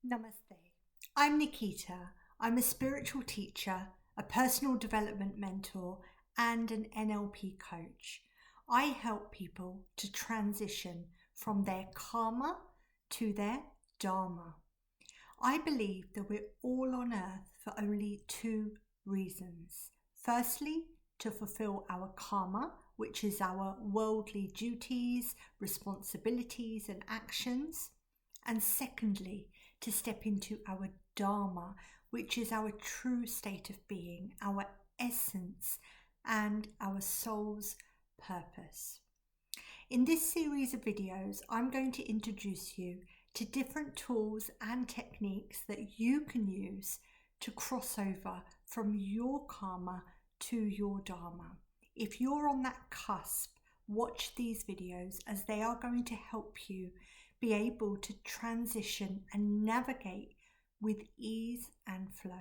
Namaste. I'm Nikita. I'm a spiritual teacher, a personal development mentor, and an NLP coach. I help people to transition from their karma to their dharma. I believe that we're all on earth for only two reasons. Firstly, to fulfill our karma, which is our worldly duties, responsibilities, and actions. And secondly, to step into our dharma, which is our true state of being, our essence, and our soul's purpose. In this series of videos, I'm going to introduce you to different tools and techniques that you can use to cross over from your karma to your dharma. If you're on that cusp, watch these videos as they are going to help you be able to transition and navigate with ease and flow.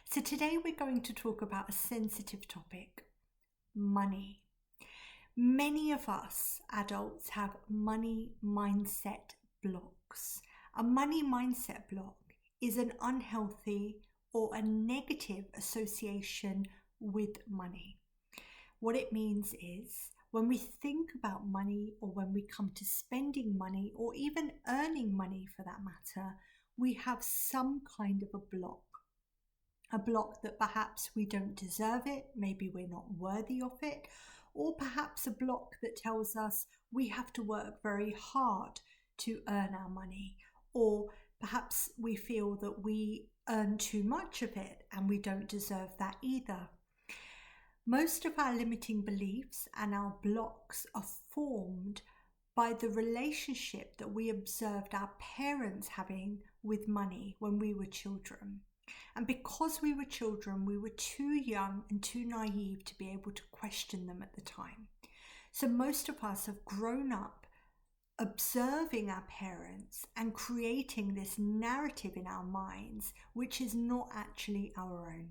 So today we're going to talk about a sensitive topic, money. Many of us adults have money mindset blocks. A money mindset block is an unhealthy or a negative association with money. What it means is when we think about money, or when we come to spending money, or even earning money for that matter, we have some kind of a block that perhaps we don't deserve it, maybe we're not worthy of it, or perhaps a block that tells us we have to work very hard to earn our money, or perhaps we feel that we earn too much of it and we don't deserve that either. Most of our limiting beliefs and our blocks are formed by the relationship that we observed our parents having with money when we were children. And because we were children, we were too young and too naive to be able to question them at the time. So most of us have grown up observing our parents and creating this narrative in our minds, which is not actually our own.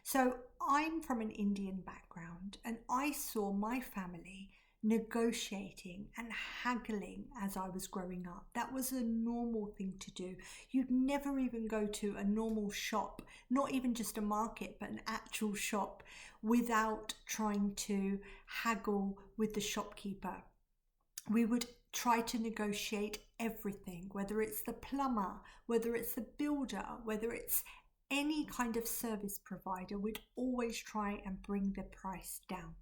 So I'm from an Indian background, and I saw my family negotiating and haggling as I was growing up. That was a normal thing to do. You'd never even go to a normal shop, not even just a market, but an actual shop, without trying to haggle with the shopkeeper. We would try to negotiate everything, whether it's the plumber, whether it's the builder, whether it's any kind of service provider, would always try and bring the price down.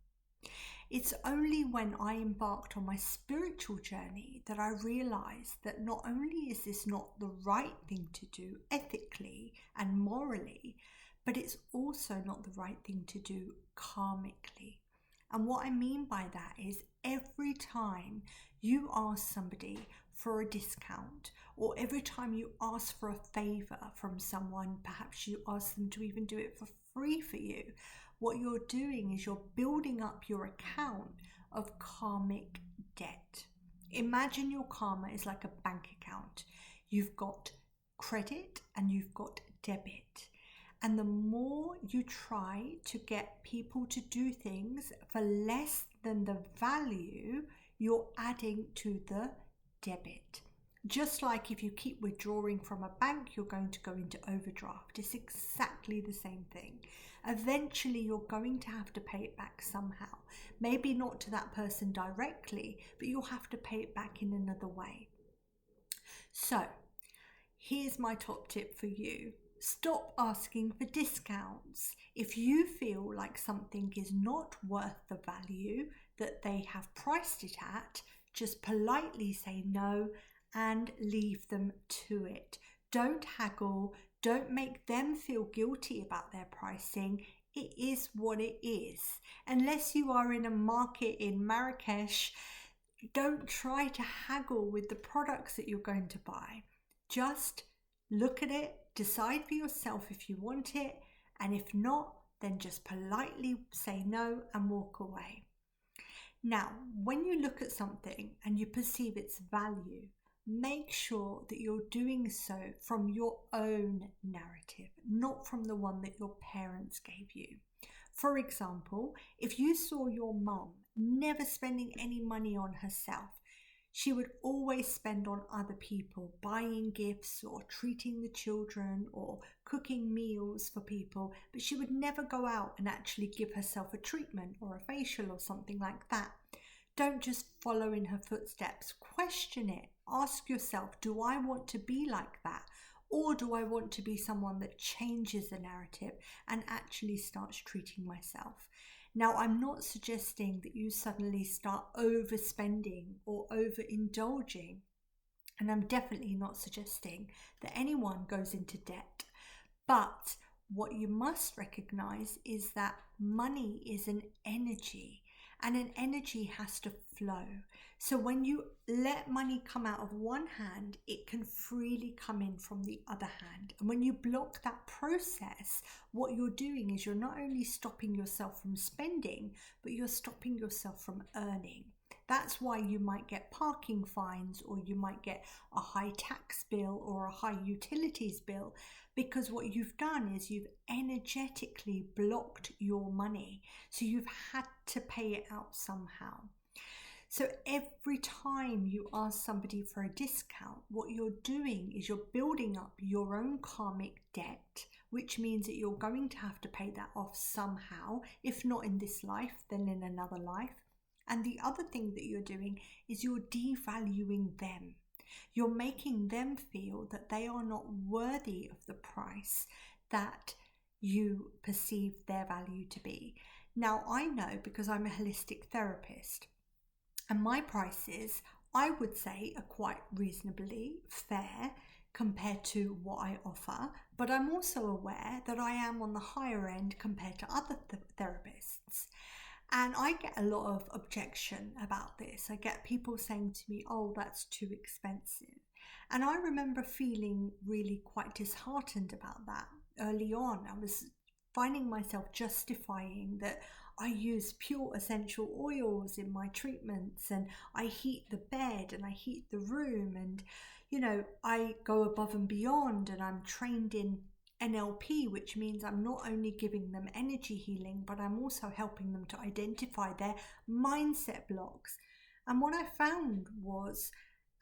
It's only when I embarked on my spiritual journey that I realized that not only is this not the right thing to do ethically and morally, but it's also not the right thing to do karmically. And what I mean by that is every time you ask somebody for a discount, or every time you ask for a favor from someone, perhaps you ask them to even do it for free for you, what you're doing is you're building up your account of karmic debt. Imagine your karma is like a bank account. You've got credit and you've got debit. And the more you try to get people to do things for less than the value, you're adding to the debit. Just like if you keep withdrawing from a bank, you're going to go into overdraft. It's exactly the same thing. Eventually, you're going to have to pay it back somehow. Maybe not to that person directly, but you'll have to pay it back in another way. So, here's my top tip for you. Stop asking for discounts. If you feel like something is not worth the value that they have priced it at, just politely say no and leave them to it. Don't haggle. Don't make them feel guilty about their pricing. It is what it is. Unless you are in a market in Marrakesh, don't try to haggle with the products that you're going to buy. Just look at it, decide for yourself if you want it, and if not, then just politely say no and walk away. Now, when you look at something and you perceive its value, make sure that you're doing so from your own narrative, not from the one that your parents gave you. For example, if you saw your mum never spending any money on herself, She would always spend on other people, buying gifts or treating the children or cooking meals for people, but she would never go out and actually give herself a treatment or a facial or something like that. Don't just follow in her footsteps. Question it. Ask yourself, do I want to be like that? Or do I want to be someone that changes the narrative and actually starts treating myself? Now, I'm not suggesting that you suddenly start overspending or overindulging. And I'm definitely not suggesting that anyone goes into debt. But what you must recognize is that money is an energy, and an energy has to flow. So when you let money come out of one hand, it can freely come in from the other hand. And when you block that process, what you're doing is you're not only stopping yourself from spending, but you're stopping yourself from earning. That's why you might get parking fines, or you might get a high tax bill or a high utilities bill, because what you've done is you've energetically blocked your money. So you've had to pay it out somehow. So every time you ask somebody for a discount, what you're doing is you're building up your own karmic debt, which means that you're going to have to pay that off somehow. If not in this life, then in another life. And the other thing that you're doing is you're devaluing them. You're making them feel that they are not worthy of the price that you perceive their value to be. Now, I know because I'm a holistic therapist, and my prices, I would say, are quite reasonably fair compared to what I offer, but I'm also aware that I am on the higher end compared to other therapists. And I get a lot of objection about this. I get people saying to me, oh, that's too expensive. And I remember feeling really quite disheartened about that early on. I was finding myself justifying that I use pure essential oils in my treatments, and I heat the bed and I heat the room, and I go above and beyond, and I'm trained in NLP, which means I'm not only giving them energy healing, but I'm also helping them to identify their mindset blocks. And what I found was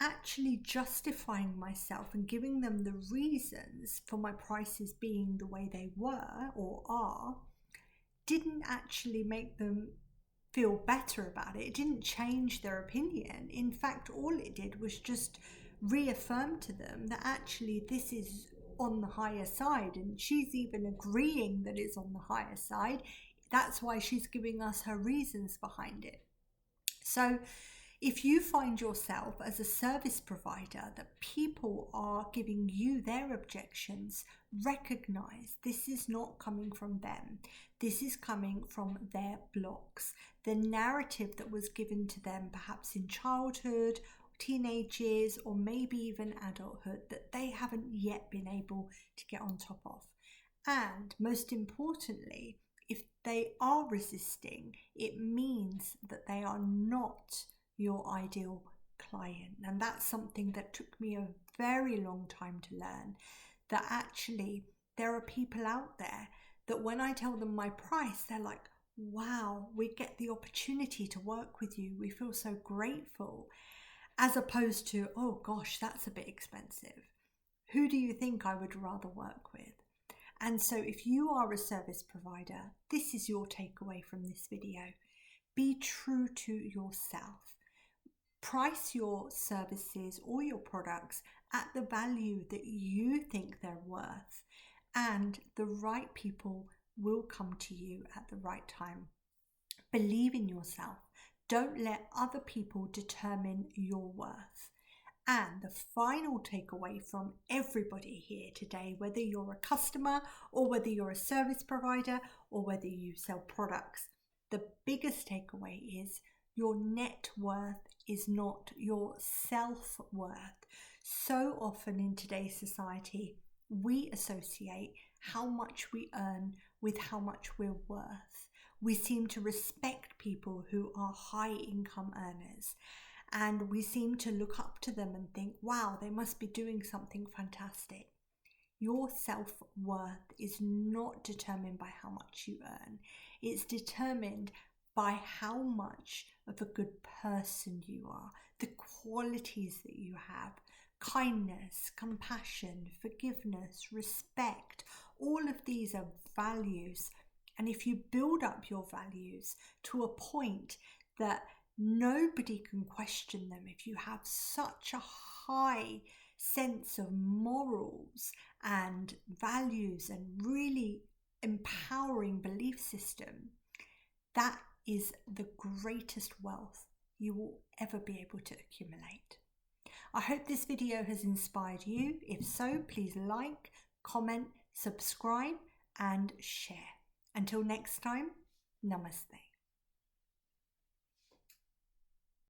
actually justifying myself and giving them the reasons for my prices being the way they were or are didn't actually make them feel better about it. It didn't change their opinion. In fact, all it did was just reaffirm to them that actually this is on the higher side, and she's even agreeing that it's on the higher side. That's why she's giving us her reasons behind it. So if you find yourself as a service provider that people are giving you their objections, recognize this is not coming from them. This is coming from their blocks, the narrative that was given to them perhaps in childhood, teenage years, or maybe even adulthood that they haven't yet been able to get on top of. And most importantly, if they are resisting, it means that they are not your ideal client. And that's something that took me a very long time to learn, that actually there are people out there that when I tell them my price, they're like, wow, we get the opportunity to work with you. We feel so grateful. As opposed to, oh gosh, that's a bit expensive. Who do you think I would rather work with? And so if you are a service provider, this is your takeaway from this video. Be true to yourself. Price your services or your products at the value that you think they're worth, and the right people will come to you at the right time. Believe in yourself. Don't let other people determine your worth. And the final takeaway from everybody here today, whether you're a customer or whether you're a service provider or whether you sell products, the biggest takeaway is your net worth is not your self-worth. So often in today's society, we associate how much we earn with how much we're worth. We seem to respect people who are high income earners, and we seem to look up to them and think, wow, they must be doing something fantastic. Your self-worth is not determined by how much you earn. It's determined by how much of a good person you are, the qualities that you have, kindness, compassion, forgiveness, respect. All of these are values. And if you build up your values to a point that nobody can question them, if you have such a high sense of morals and values and really empowering belief system, that is the greatest wealth you will ever be able to accumulate. I hope this video has inspired you. If so, please like, comment, subscribe, and share. Until next time, namaste.